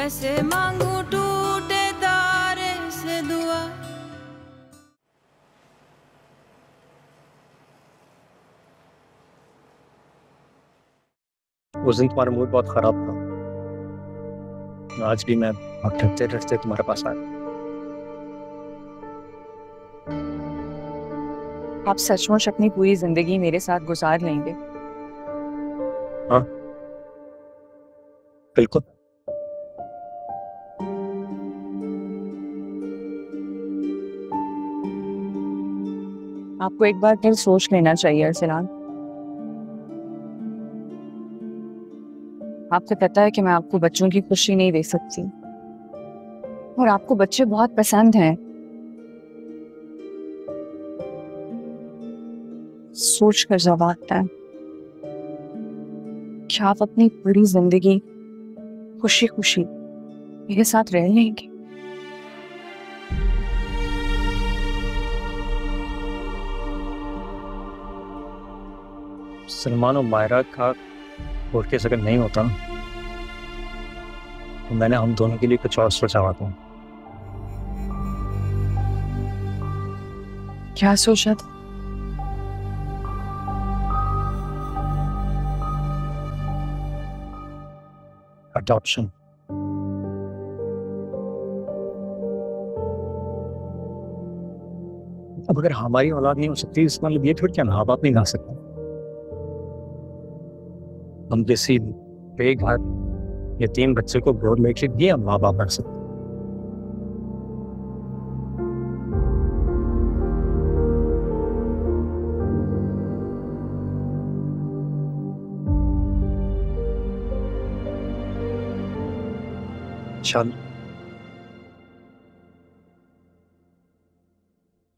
कैसे मांगू टूटे तारे से दुआ। उस दिन तुम्हारा मूड बहुत खराब था। आज भी मैं डरते डरते तुम्हारे पास आया। आप सचमुच अपनी पूरी जिंदगी मेरे साथ गुजार लेंगे? हाँ, बिल्कुल। आपको एक बार फिर सोच लेना चाहिए अरसलान। आपको पता है कि मैं आपको बच्चों की खुशी नहीं दे सकती और आपको बच्चे बहुत पसंद हैं। सोच कर जवाब आता है कि आप अपनी पूरी जिंदगी खुशी खुशी मेरे साथ रह लेंगे। सलमान और मायरा का कोर्ट केस अगर नहीं होता तो मैंने हम दोनों के लिए कुछ और सोचा हुआ था। क्या सोचा था? अडॉप्शन। अब अगर हमारी औलाद नहीं हो सकती इसका मतलब ये थोड़ी क्या माँ बाप नहीं ला सकता। हम किसी बेघर यतीम बच्चे को गोद लेके दिए हम माँ बाप बन सकते। चल,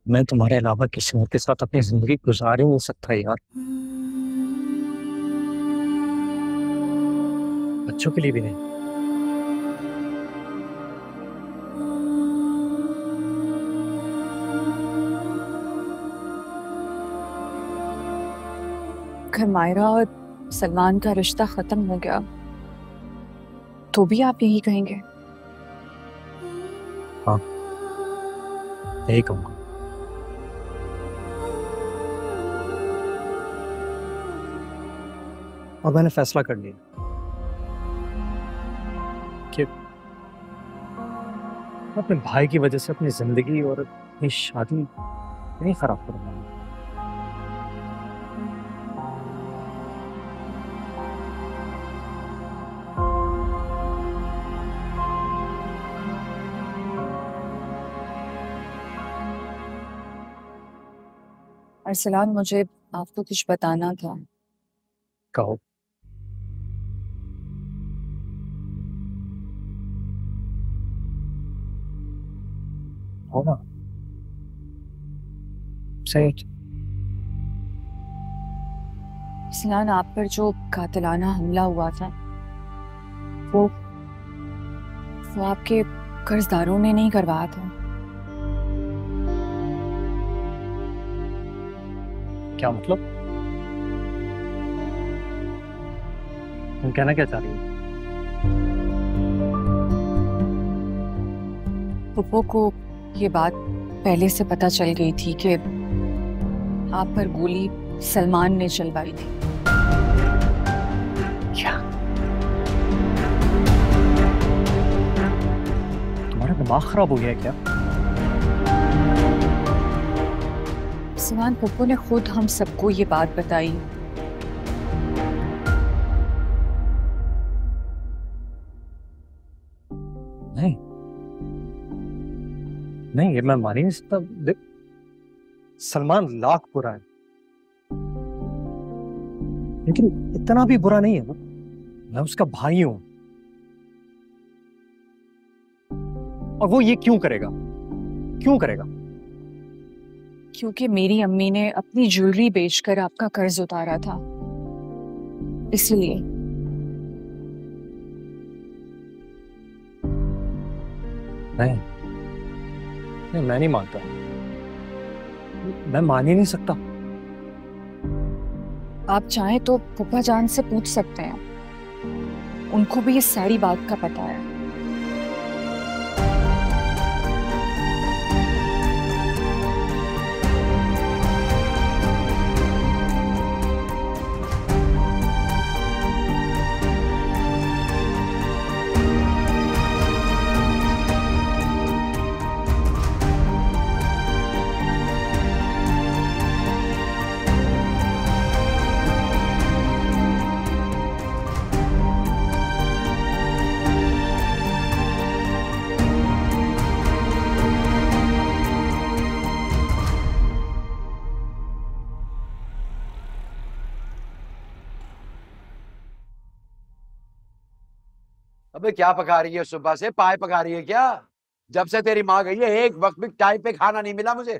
मैं तुम्हारे अलावा किसी और के साथ अपनी जिंदगी गुजार ही नहीं सकता यार। बच्चों के लिए भी नहीं। अगर मायरा और सलमान का रिश्ता खत्म हो गया तो भी आप यही कहेंगे? हाँ, यही कहूँगा। और मैंने फैसला कर लिया कि अपने भाई की वजह से अपनी जिंदगी और अपनी शादी नहीं खराब करूंगा। अरसलान, मुझे आपको कुछ बताना था। कहो। हो ना, सही। अरसलान, आप पर जो कातिलाना हमला हुआ था वो आपके कर्जदारों ने नहीं करवाया था। क्या मतलब? तुम कहना क्या चाह रही हो? पुप्पो को ये बात पहले से पता चल गई थी कि आप पर गोली सलमान ने चलवाई थी। क्या तुम्हारा दिमाग खराब हो गया है क्या? सलमान, पुप्पो ने खुद हम सबको ये बात बताई। नहीं नहीं, ये मैं मान ही नहीं सकता। सलमान लाख बुरा है लेकिन इतना भी बुरा नहीं है ना। मैं उसका भाई हूं और वो ये क्यों करेगा? क्यों करेगा? क्योंकि मेरी अम्मी ने अपनी ज्वेलरी बेचकर आपका कर्ज उतारा था, इसलिए। नहीं नहीं, मैं नहीं मानता। मैं मान ही नहीं सकता। आप चाहें तो फूफा जान से पूछ सकते हैं, उनको भी इस सारी बात का पता है। अबे क्या पका रही है सुबह से? पाए पका रही है क्या? जब से तेरी माँ गई है एक वक्त भी टाइम पे खाना नहीं मिला मुझे।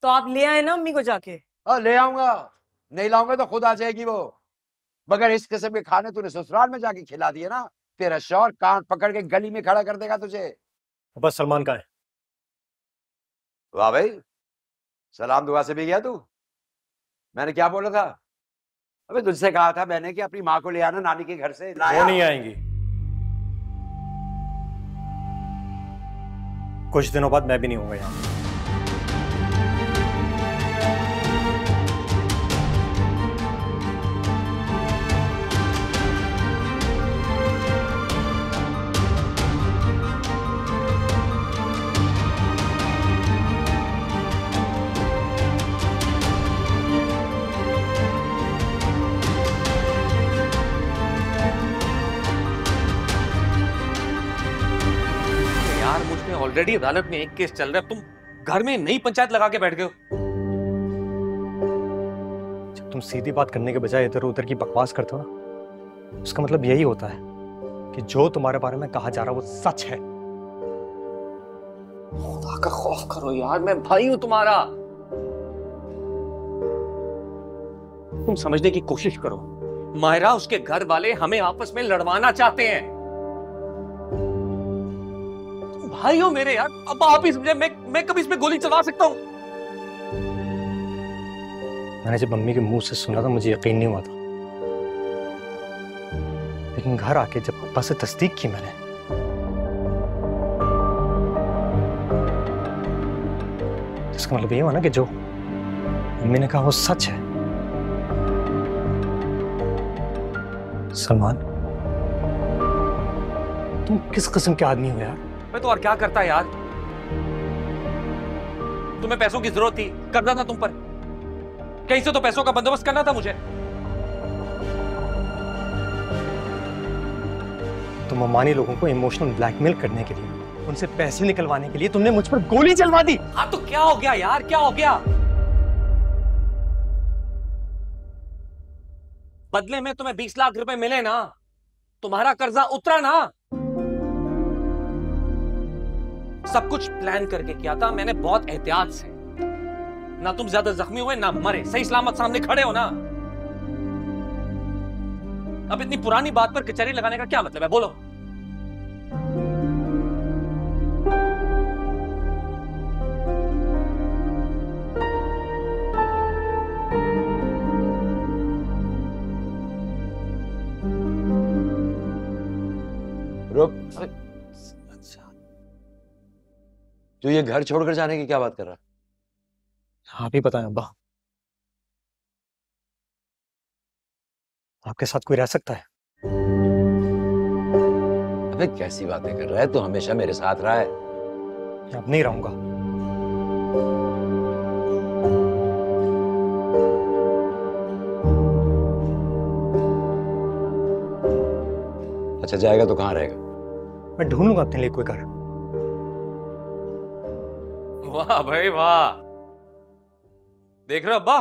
तो आप ले आए ना अम्मी को जाके। ले आऊंगा, नहीं लाऊंगा तो खुद आ जाएगी वो। मगर इस किस्म के खाने तूने ससुराल में जाके खिला दिए ना, तेरा शौहर कान पकड़ के गली में खड़ा कर देगा तुझे। बस सलमान का है। वाह भाई, सलाम दुआ से भी गया तू? मैंने क्या बोला था? अबे तुझसे कहा था मैंने कि अपनी माँ को ले आना नानी के घर से। वो नहीं आएंगी। कुछ दिनों बाद मैं भी नहीं होऊंगा यहाँ। ऑलरेडी अदालत में एक केस चल रहा है, तुम घर में नई पंचायत लगा के बैठ गए हो। जब तुम सीधी बात करने के बजाय इधर उधर की बकवास करते हो ना, उसका मतलब यही होता है कि जो तुम्हारे बारे में कहा जा रहा है वो सच है। खुदा का खौफ करो यार, मैं भाई हूं तुम्हारा। तुम समझने की कोशिश करो, मायरा उसके घर वाले हमें आपस में लड़वाना चाहते हैं। भाई हो मेरे यार, अब आप ही समझे, मैं कभी इसमें गोली चला सकता हूं? मैंने जब मम्मी के मुंह से सुना था मुझे यकीन नहीं हुआ था, लेकिन घर आके जब पापा से तस्दीक की मैंने, इसका मतलब ये हुआ ना कि जो मम्मी ने कहा वो सच है। सलमान, तुम किस किस्म के आदमी हो यार? मैं तो और क्या करता यार, तुम्हें पैसों की जरूरत थी, करना था तुम पर, कहीं से तो पैसों का बंदोबस्त करना था मुझे। तुम अमानी लोगों को इमोशनल ब्लैकमेल करने के लिए, उनसे पैसे निकलवाने के लिए तुमने मुझ पर गोली चलवा दी। हाँ तो क्या हो गया यार, क्या हो गया? बदले में तुम्हें 20 लाख रुपए मिले ना, तुम्हारा कर्जा उतरा ना। सब कुछ प्लान करके किया था मैंने, बहुत एहतियात से। ना तुम ज्यादा जख्मी हुए ना मरे, सही सलामत सामने खड़े हो ना। अब इतनी पुरानी बात पर कचहरी लगाने का क्या मतलब है, बोलो? रुक, तू ये घर छोड़कर जाने की क्या बात कर रहा है? आप ही बताएं अब्बा, आपके साथ कोई रह सकता है? अबे कैसी बातें कर रहा है तू? हमेशा मेरे साथ रहा है। मैं अब नहीं रहूंगा। अच्छा जाएगा तो कहाँ रहेगा? मैं ढूंढूंगा अपने लिए कोई घर। वाह भाई वाह, देख रहे हो अब्बा,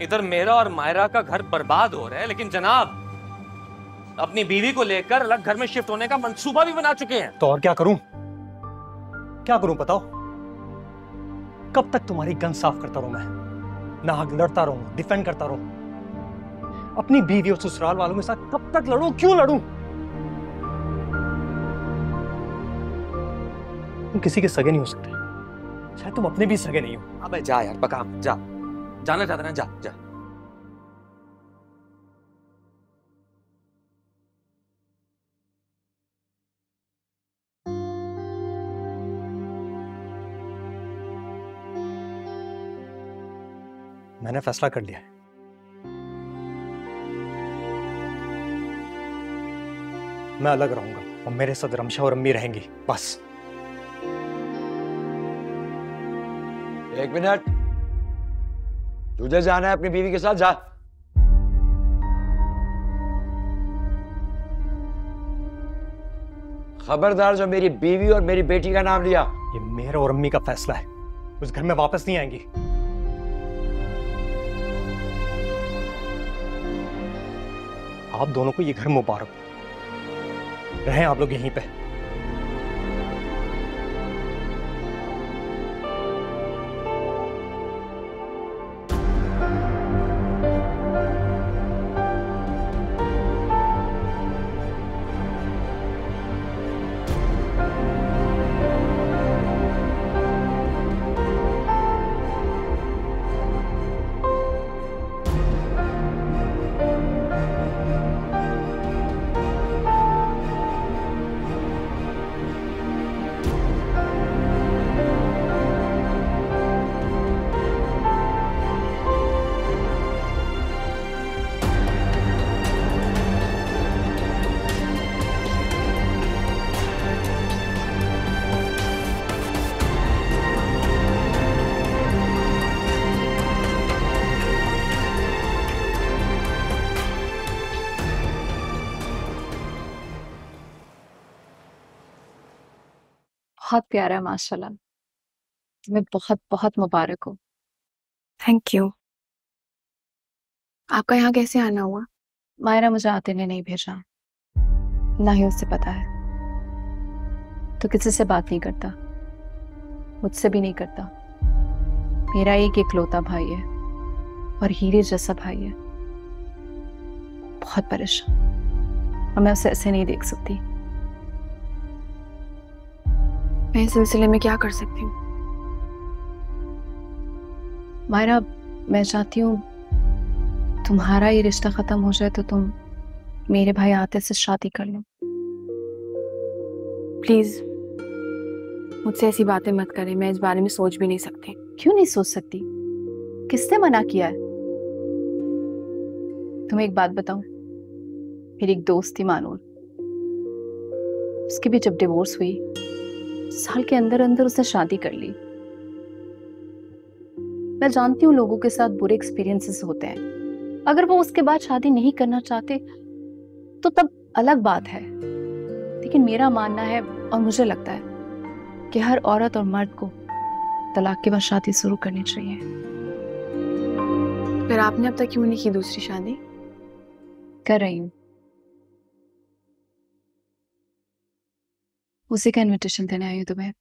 इधर मेरा और मायरा का घर बर्बाद हो रहा है, लेकिन जनाब अपनी बीवी को लेकर अलग घर में शिफ्ट होने का मंसूबा भी बना चुके हैं। तो और क्या करूं? क्या करूं बताओ? कब तक तुम्हारी गन साफ करता रहूं मैं? नाहक लड़ता रहूं, डिफेंड करता रहूं? अपनी बीवी और ससुराल वालों के साथ कब तक लड़ूं? क्यों लड़ूं? तुम किसी के सगे नहीं हो सकते, शायद तुम अपने भी सगे नहीं हो। अबे जा यार पका, जा, जाना चाहता ना, जा जा। मैंने फैसला कर लिया है। मैं अलग रहूंगा और मेरे साथ रमशा और अम्मी रहेंगी, बस। एक मिनट, तुझे जाना है अपनी बीवी के साथ, जा। खबरदार जो मेरी बीवी और मेरी बेटी का नाम लिया। ये मेरा और अम्मी का फैसला है, उस घर में वापस नहीं आएंगी। आप दोनों को ये घर मुबारक हो। रहें आप लोग यहीं पे। बहुत प्यारा है माशाल्लाह। तुम्हें बहुत बहुत मुबारक हो। Thank you. आपका यहाँ कैसे आना हुआ? मायरा मुझे आते ने नहीं भेजा, ना ही उससे पता है। तो किसी से बात नहीं करता, मुझसे भी नहीं करता। मेरा एक इकलौता भाई है और हीरे जैसा भाई है, बहुत परेशान, और मैं उसे ऐसे नहीं देख सकती। मैं इस सिलसिले में क्या कर सकती हूँ? मायरा, मैं चाहती हूँ तुम्हारा ये रिश्ता खत्म हो जाए तो तुम मेरे भाई आते से शादी कर लो। प्लीज मुझसे ऐसी बातें मत करें, मैं इस बारे में सोच भी नहीं सकती। क्यों नहीं सोच सकती? किसने मना किया है? तुम्हें एक बात बताऊं, मेरी एक दोस्त थी मानूर, उसकी भी जब डिवोर्स हुई, साल के अंदर अंदर उसने शादी कर ली। मैं जानती हूँ लोगों के साथ बुरे एक्सपीरियंसेस होते हैं, अगर वो उसके बाद शादी नहीं करना चाहते तो तब अलग बात है। लेकिन मेरा मानना है और मुझे लगता है कि हर औरत और मर्द को तलाक के बाद शादी शुरू करनी चाहिए। फिर आपने अब तक क्यों नहीं की दूसरी शादी? कर रही हूँ। उसी का इनविटेशन देने आई हूँ तुम्हें,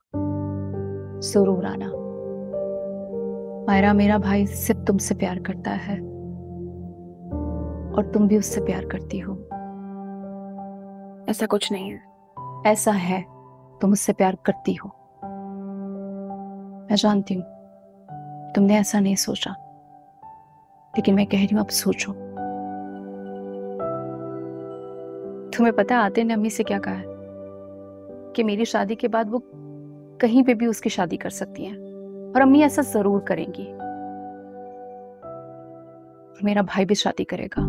सुरूर आना। मायरा, मेरा भाई सिर्फ तुमसे प्यार करता है और तुम भी उससे प्यार करती हो। ऐसा कुछ नहीं है। ऐसा है, तुम उससे प्यार करती हो। मैं जानती हूँ तुमने ऐसा नहीं सोचा, लेकिन मैं कह रही हूँ अब सोचो। तुम्हें पता है आते ने अम्मी से क्या कहा है? कि मेरी शादी के बाद वो कहीं पे भी उसकी शादी कर सकती हैं, और अम्मी ऐसा जरूर करेंगी। मेरा भाई भी शादी करेगा,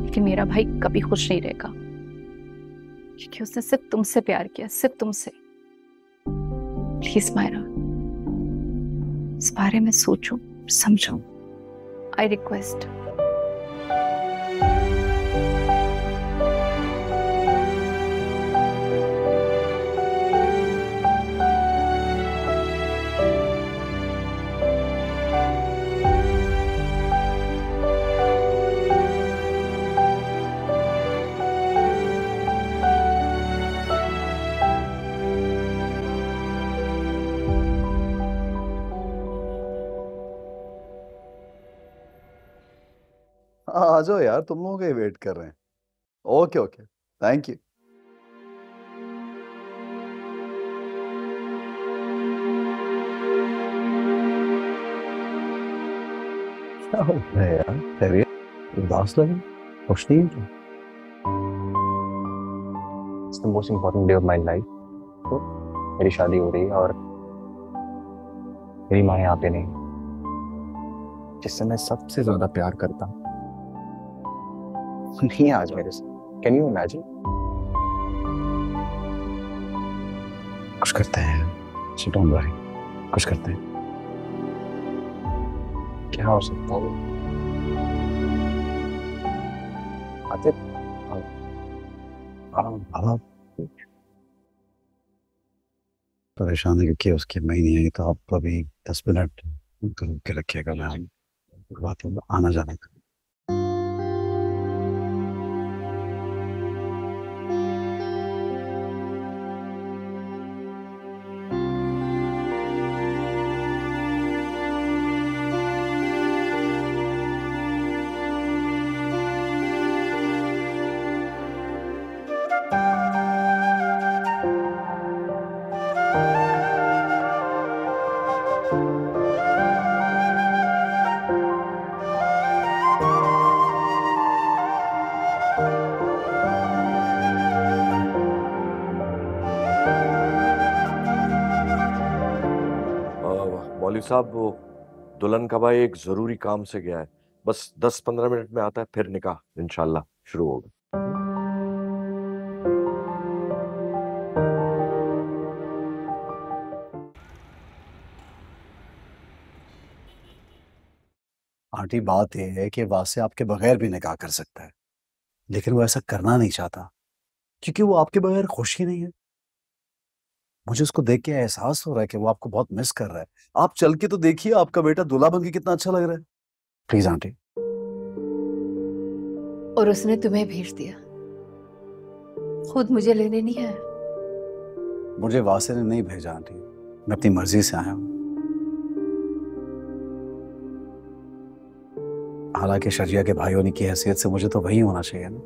लेकिन मेरा भाई कभी खुश नहीं रहेगा, क्योंकि उसने सिर्फ तुमसे प्यार किया, सिर्फ तुमसे। प्लीज मायरा, इस बारे में सोचो, समझो। I request. आ जाओ यार, तुम लोगों के वेट कर रहे हैं। Okay okay, thank you. क्या हो रहा है यार? खैरियत? उदास लगे? खुश नहीं हो? It's the most important day of my life. तो मेरी शादी हो रही है और मेरी माँ यहाँ पे नहीं, जिससे मैं सबसे ज्यादा प्यार करता हूँ, नहीं आज मेरे से। Can you imagine? कुछ करते हैं, डोंट वरी, कुछ करते हैं। क्या हो सकता है? आते परेशान है क्योंकि उसकी मई नहीं आई, तो आप अभी 10 मिनट रुक के रखिएगा। मैं बात आना जाना। मौलवी साहब, वो दुल्हन का भाई एक जरूरी काम से गया है, बस 10-15 मिनट में आता है, फिर निकाह इंशाल्लाह शुरू होगा। आंटी, बात यह है कि वासे आपके बगैर भी निकाह कर सकता है, लेकिन वो ऐसा करना नहीं चाहता क्योंकि वो आपके बगैर खुश ही नहीं है। मुझे उसको देख के एहसास हो रहा है कि वो आपको बहुत मिस कर रहा है। आप चल के तो देखिए, आपका बेटा दूल्हा बन के कितना अच्छा लग रहा है। Please aunty. और उसने तुम्हें भेज दिया, खुद मुझे लेने नहीं आया। मुझे वासे ने नहीं भेजा आंटी, मैं अपनी मर्जी से आया हूँ। हालांकि शर्जिया के भाई होने की हैसियत से मुझे तो वही होना चाहिए ना,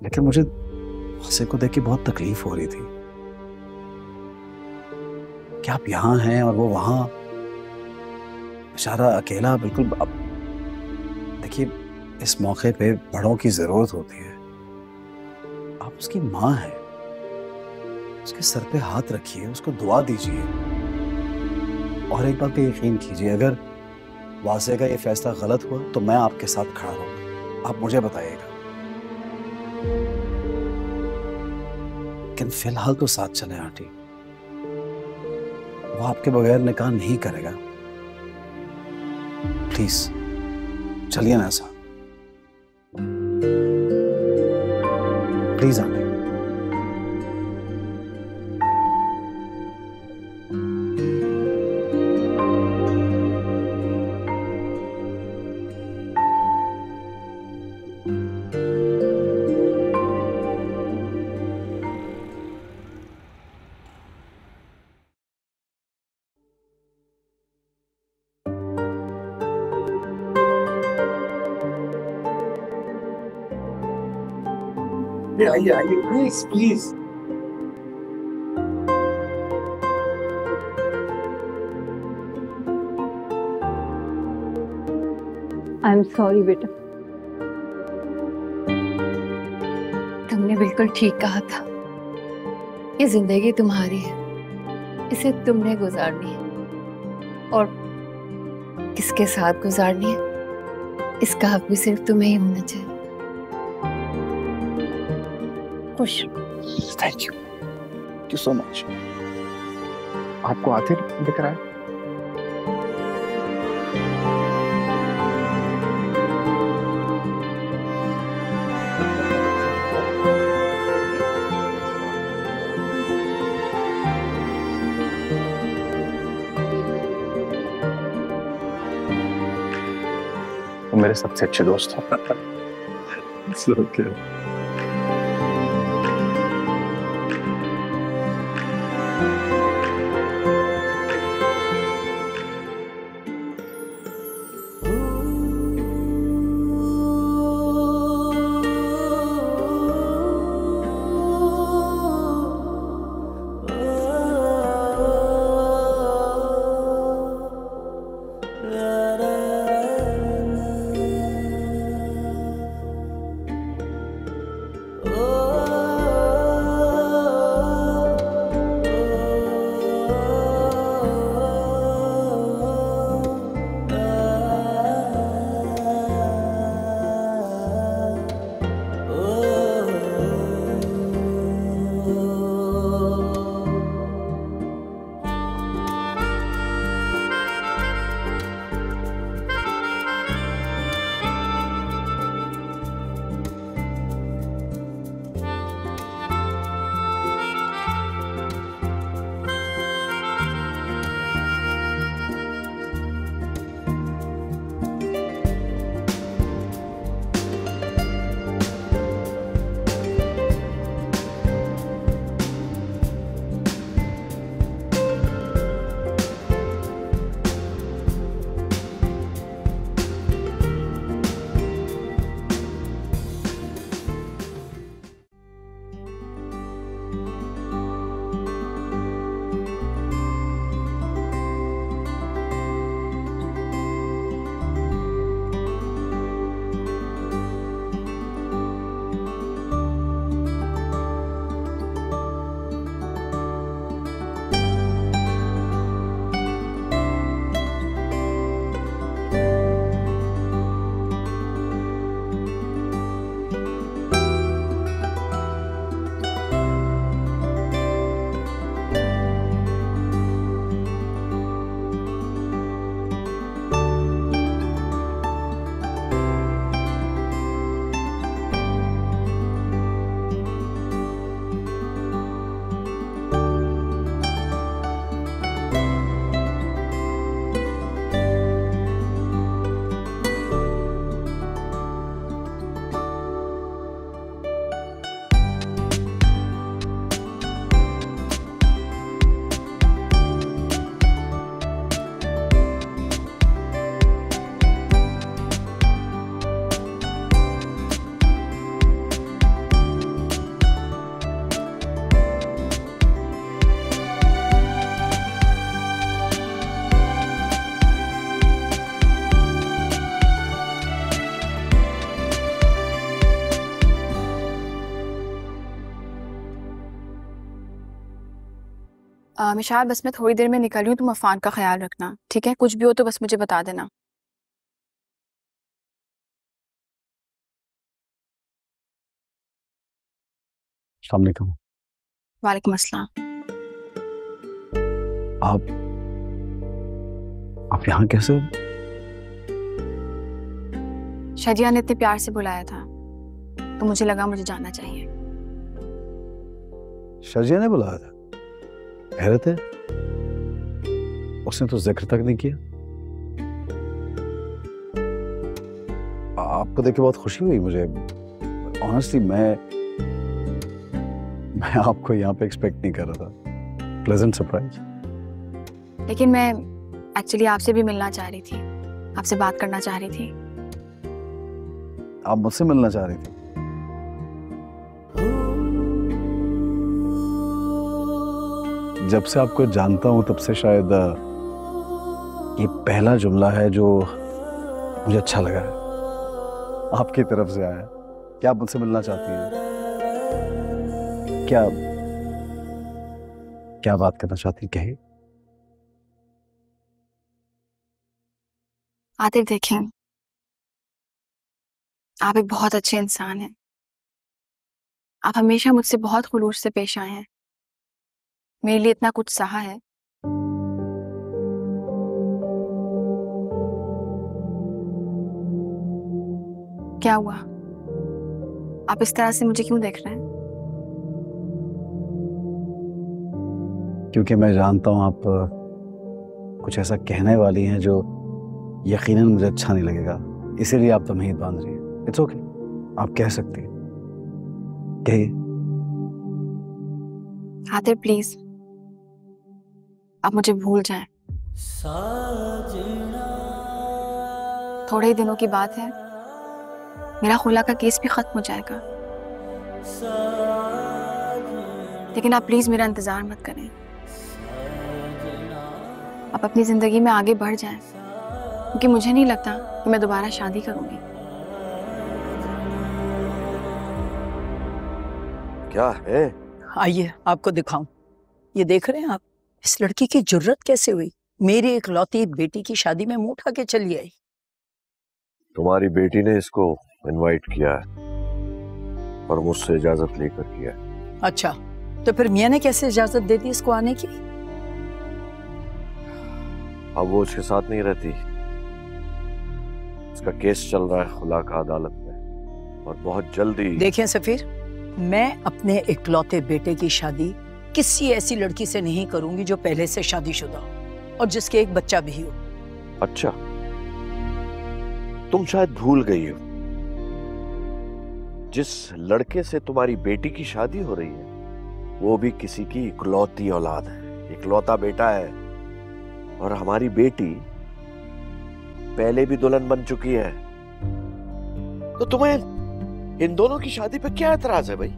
लेकिन मुझे वासे को देख के बहुत तकलीफ हो रही थी कि आप यहाँ हैं और वो वहां, बेचारा अकेला बिल्कुल। अब देखिए, इस मौके पे बड़ों की जरूरत होती है। आप उसकी माँ हैं, उसके सर पे हाथ रखिए, उसको दुआ दीजिए। और एक बात पे यकीन कीजिए, अगर वासे का ये फैसला गलत हुआ तो मैं आपके साथ खड़ा रहूंगा, आप मुझे बताइएगा। लेकिन फिलहाल तो साथ चले आंटी, वो आपके बगैर निकाह नहीं करेगा। प्लीज चलिए ना साहब, प्लीज आंटी। आइए आइए, please please. I am sorry बेटा, तुमने बिल्कुल ठीक कहा था। ये जिंदगी तुम्हारी है, इसे तुमने गुजारनी है, और किसके साथ गुजारनी है इसका हक भी सिर्फ तुम्हें ही होना चाहिए। खुश। Thank you so much. आपको आते दिख रहा है? वो मेरे सबसे अच्छे दोस्त हैं। okay. मिशाल, बस मैं थोड़ी देर में निकल रही हूँ, तुम अफान का ख्याल रखना, ठीक है? कुछ भी हो तो बस मुझे बता देना। अस्सलाम वालेकुम। वालेकुम अस्सलाम। आप यहाँ कैसे हो? शजिया ने इतने प्यार से बुलाया था तो मुझे लगा मुझे जाना चाहिए। शजिया ने बुलाया था? हैरत है, उसने तो जिक्र तक नहीं किया। आपको देख के बहुत खुशी हुई मुझे। ऑनेस्टली मैं आपको यहाँ पे एक्सपेक्ट नहीं कर रहा था। Pleasant surprise. लेकिन मैं एक्चुअली आपसे भी मिलना चाह रही थी, आपसे बात करना चाह रही थी। आप मुझसे मिलना चाह रही थी? जब से आपको जानता हूं तब से शायद ये पहला जुमला है जो मुझे अच्छा लगा है, आपकी तरफ से आया। क्या आप मुझसे मिलना चाहती हैं? क्या बात करना चाहती हैं? कहिए। आतिफ, देखें, आप एक बहुत अच्छे इंसान हैं। आप हमेशा मुझसे बहुत खुलूस से पेश आए हैं, मेरे लिए इतना कुछ सहा है। क्या हुआ? आप इस तरह से मुझे क्यों देख रहे हैं? क्योंकि मैं जानता हूं आप कुछ ऐसा कहने वाली हैं जो यकीनन मुझे अच्छा नहीं लगेगा, इसीलिए आप तमहीद बांध रही हैं। इट्स ओके, आप कह सकती हैं, कहिए। आतिफ प्लीज, आप मुझे भूल जाएं। थोड़े ही दिनों की बात है, मेरा खुला का केस भी खत्म हो जाएगा। लेकिन आप प्लीज मेरा इंतजार मत करें। आप अपनी जिंदगी में आगे बढ़ जाएं, क्योंकि मुझे नहीं लगता कि मैं दोबारा शादी करूंगी। क्या है? आइए आपको दिखाऊं। ये देख रहे हैं आप, इस लड़की की जुर्रत कैसे हुई मेरी इकलौती बेटी की शादी में मुंह उठा के चली आई। तुम्हारी बेटी ने इसको इनवाइट किया है और मुझसे इजाजत लेकर किया है। अच्छा, तो फिर मियां ने कैसे इजाजत दे दी इसको आने की? अब वो उसके साथ नहीं रहती, उसका केस चल रहा है खुला का अदालत में और बहुत जल्दी। देखें सफीर, मैं अपने इकलौते बेटे की शादी किसी ऐसी लड़की से नहीं करूंगी जो पहले से शादीशुदा हो और जिसके एक बच्चा भी हो। अच्छा, तुम शायद भूल गई हो, जिस लड़के से तुम्हारी बेटी की शादी हो रही है वो भी किसी की इकलौती औलाद है, इकलौता बेटा है। और हमारी बेटी पहले भी दुल्हन बन चुकी है, तो तुम्हें इन दोनों की शादी पे क्या एतराज है भाई?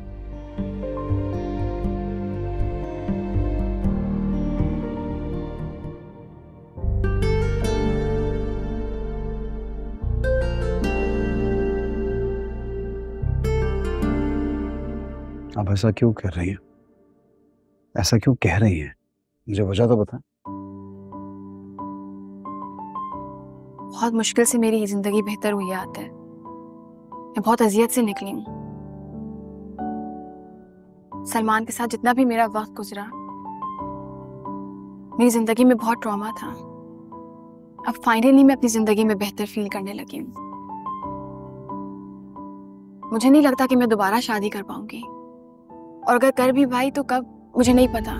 आप ऐसा क्यों कर रही हैं? ऐसा क्यों कह रही हैं? मुझे वजह तो बता। बहुत मुश्किल से मेरी जिंदगी बेहतर हुई है आतिफ। मैं बहुत अजियत से निकली हूँ। सलमान के साथ जितना भी मेरा वक्त गुजरा, मेरी जिंदगी में बहुत ट्रॉमा था। अब फाइनली मैं अपनी जिंदगी में बेहतर फील करने लगी हूँ। मुझे नहीं लगता कि मैं दोबारा शादी कर पाऊंगी, और अगर कर भी पाई तो कब, मुझे नहीं पता।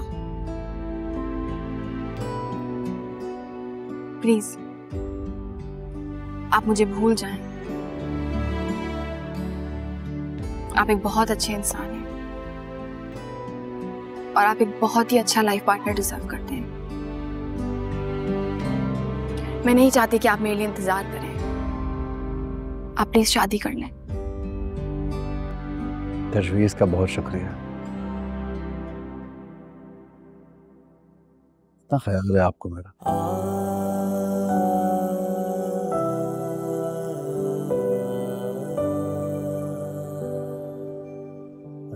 प्लीज आप मुझे भूल जाएं। आप एक बहुत अच्छे इंसान हैं और आप एक बहुत ही अच्छा लाइफ पार्टनर डिजर्व करते हैं। मैं नहीं चाहती कि आप मेरे लिए इंतजार करें। आप प्लीज शादी कर लें। तजवीज का बहुत शुक्रिया। इतना ख्याल है आपको मेरा।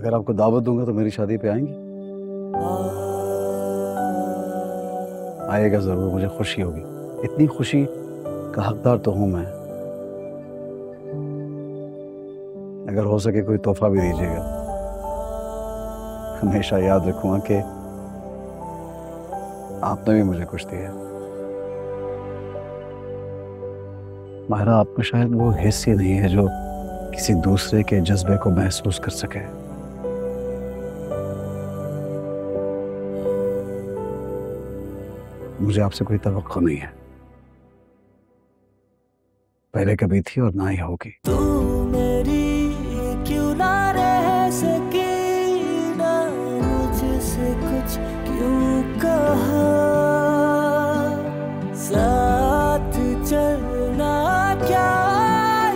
अगर आपको दावत दूंगा तो मेरी शादी पे आएंगी? आएगा जरूर, मुझे खुशी होगी। इतनी खुशी का हकदार तो हूं मैं। अगर हो सके कोई तोहफा भी दीजिएगा। हमेशा याद रखूंगा कि आपने भी मुझे कुछ दिया। माहिरा, आपको शायद वो हिस्स ही नहीं है जो किसी दूसरे के जज्बे को महसूस कर सके। मुझे आपसे कोई तवक्को नहीं है, पहले कभी थी और ना ही होगी। तू मेरी क्यों ना रह सकी, ना मुझसे कुछ क्यों कहा, साथ चलना क्या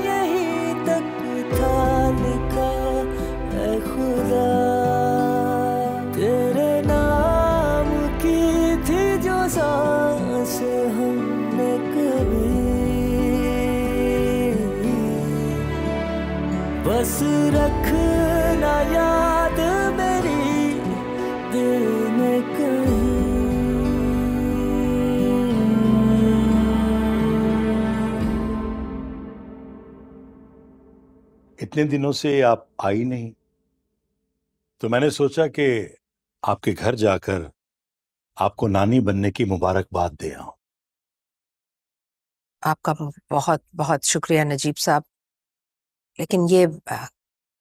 यही तक था लिखा है खुदा, तेरे नाम की थी जो सांस हमने कभी, बस रखना याद मेरी दिल में कहीं। इतने दिनों से आप आई नहीं, तो मैंने सोचा कि आपके घर जाकर आपको नानी बनने की मुबारकबाद दे आऊं। आपका बहुत बहुत शुक्रिया नजीब साहब, लेकिन ये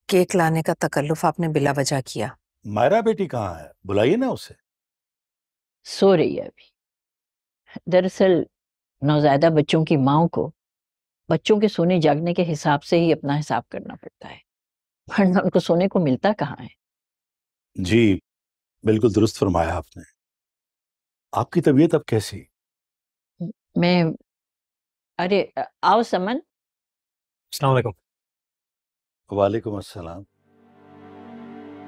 केक लाने का तकल्लुफ आपने बिला वजह किया। मायरा बेटी कहाँ है? बुलाइए ना उसे। सो रही है अभी। दरअसल नौज़ायदा बच्चों की माओं को बच्चों के सोने जागने के हिसाब से ही अपना हिसाब करना पड़ता है, वरना उनको सोने को मिलता कहाँ है। जी बिल्कुल दुरुस्त फरमाया आपने। आपकी तबीयत अब कैसी? मैं अरे आओ समन। अस्सलाम वालेकुम। वालेकुम अस्सलाम।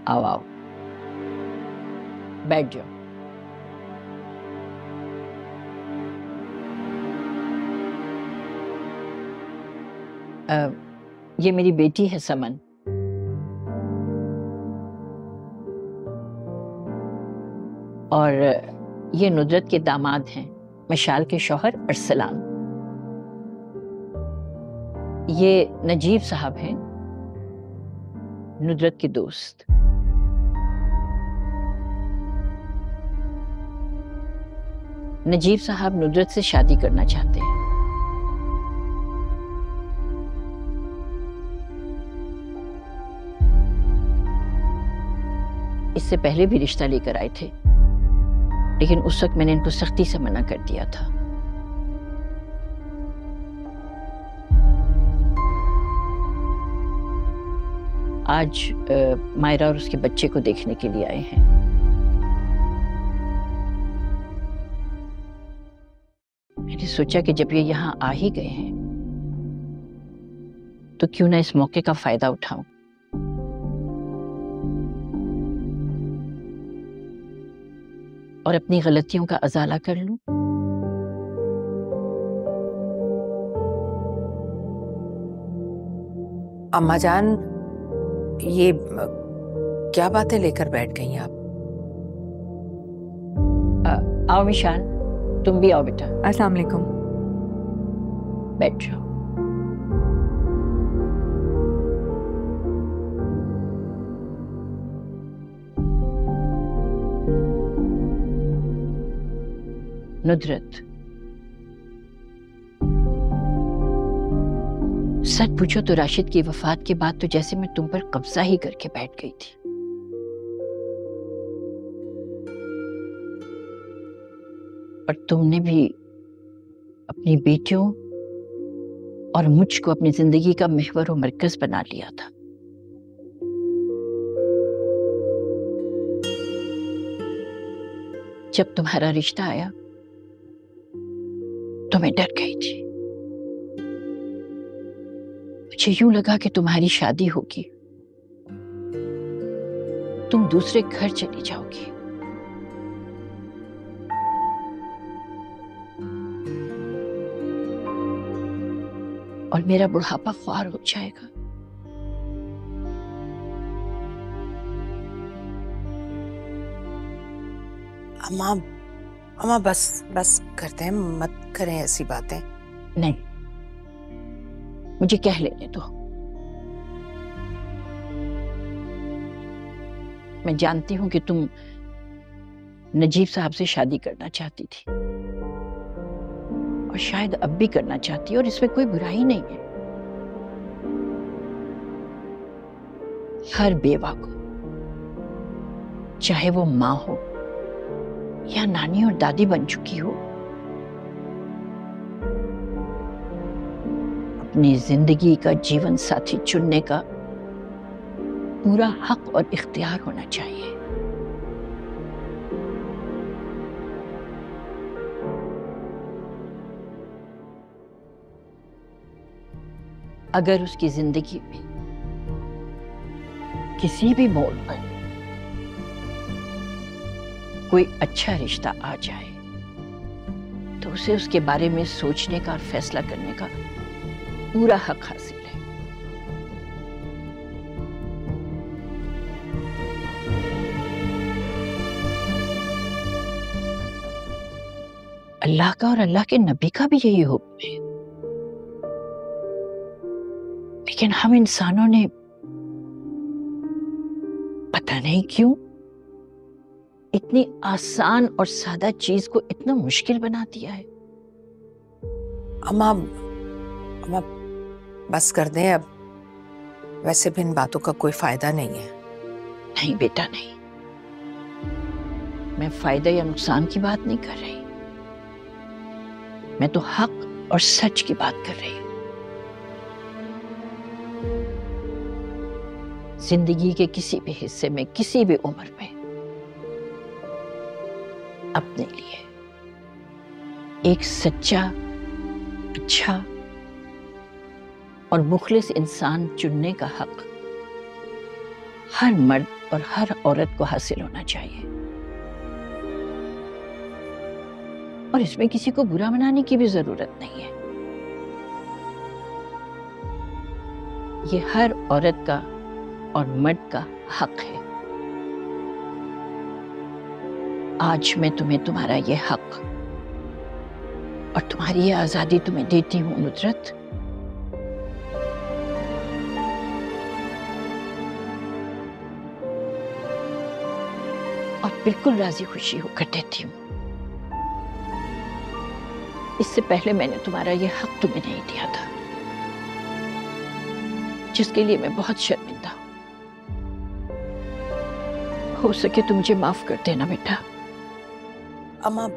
आओ आओ बैठ जाओ। ये मेरी बेटी है समन। और ये नुदरत के दामाद हैं, मशाल के शौहर अरसलान। ये नजीब साहब हैं, नुदरत के दोस्त। नजीब साहब नुदरत से शादी करना चाहते हैं। इससे पहले भी रिश्ता लेकर आए थे, लेकिन उस वक्त मैंने इनको सख्ती से मना कर दिया था। आज मायरा और उसके बच्चे को देखने के लिए आए हैं। मैंने सोचा कि जब ये यहाँ आ ही गए हैं तो क्यों ना इस मौके का फायदा उठाऊं। और अपनी गलतियों का अजाला कर लूं। अम्मा जान, ये क्या बातें लेकर बैठ गई आप? आओ मिशान, तुम भी आओ बेटा। अस्सलाम वालेकुम। बैठ जाओ। नुदरत, सच पूछो तो राशिद की वफात के बाद तो जैसे मैं तुम पर कब्जा ही करके बैठ गई थी। और तुमने भी अपनी बेटियों और मुझको अपनी जिंदगी का महवर और मरकज बना लिया था। जब तुम्हारा रिश्ता आया तो मैं डर गई थी। मुझे यूं लगा कि तुम्हारी शादी होगी, तुम दूसरे घर चली जाओगी। और मेरा बुढ़ापा ख्वार हो जाएगा। अम्मा, अम्मा बस बस करते हैं, मत करें ऐसी बातें। नहीं, मुझे कह लेने दो। मैं जानती हूं कि तुम नजीब साहब से शादी करना चाहती थी और शायद अब भी करना चाहती हो, और इसमें कोई बुराई नहीं है। हर बेवा को, चाहे वो माँ हो या नानी और दादी बन चुकी हो, अपनी जिंदगी का जीवन साथी चुनने का पूरा हक और इख्तियार होना चाहिए। अगर उसकी जिंदगी में किसी भी मोड़ पर कोई अच्छा रिश्ता आ जाए तो उसे उसके बारे में सोचने का और फैसला करने का पूरा हक हासिल है। अल्लाह का और अल्लाह के नबी का भी यही हुक्म है, लेकिन हम इंसानों ने पता नहीं क्यों इतनी आसान और सादा चीज को इतना मुश्किल बना दिया है। अम्मा बस कर दें अब, वैसे भी इन बातों का कोई फायदा नहीं है। नहीं बेटा नहीं, मैं फायदा या नुकसान की बात नहीं कर रही, मैं तो हक और सच की बात कर रही हूं। जिंदगी के किसी भी हिस्से में, किसी भी उम्र में अपने लिए एक सच्चा, अच्छा और मुखलिस इंसान चुनने का हक हर मर्द और हर औरत को हासिल होना चाहिए, और इसमें किसी को बुरा मनाने की भी जरूरत नहीं है। ये हर औरत का और मर्द का हक है। आज मैं तुम्हें तुम्हारा ये हक और तुम्हारी ये आजादी तुम्हें देती हूं नुजरत। और बिल्कुल राजी खुशी होकर देती हूं। इससे पहले मैंने तुम्हारा ये हक तुम्हें नहीं दिया था, जिसके लिए मैं बहुत शर्मिंदा हूं। हो सके तो मुझे माफ कर देना बेटा। अम्मा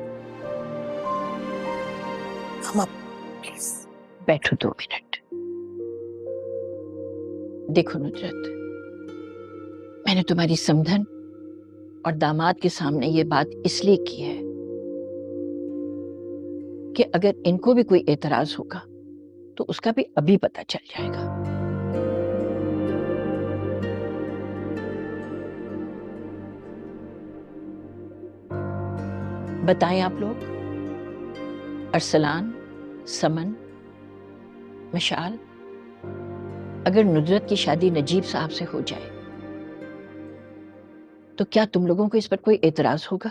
प्लीज बैठो 2 मिनट। देखो नुजरत, मैंने तुम्हारी समधन और दामाद के सामने ये बात इसलिए की है कि अगर इनको भी कोई एतराज होगा तो उसका भी अभी पता चल जाएगा। बताएं आप लोग, अरसलान, समन, मशाल, अगर नुजरत की शादी नजीब साहब से हो जाए तो क्या तुम लोगों को इस पर कोई एतराज होगा?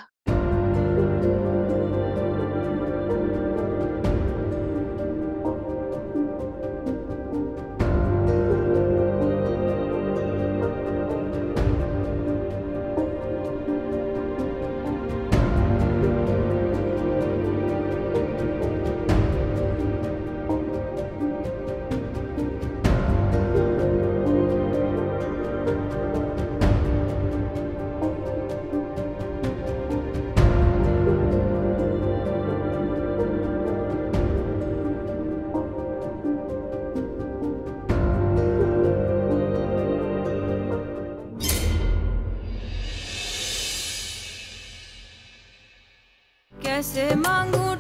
कैसे मांगू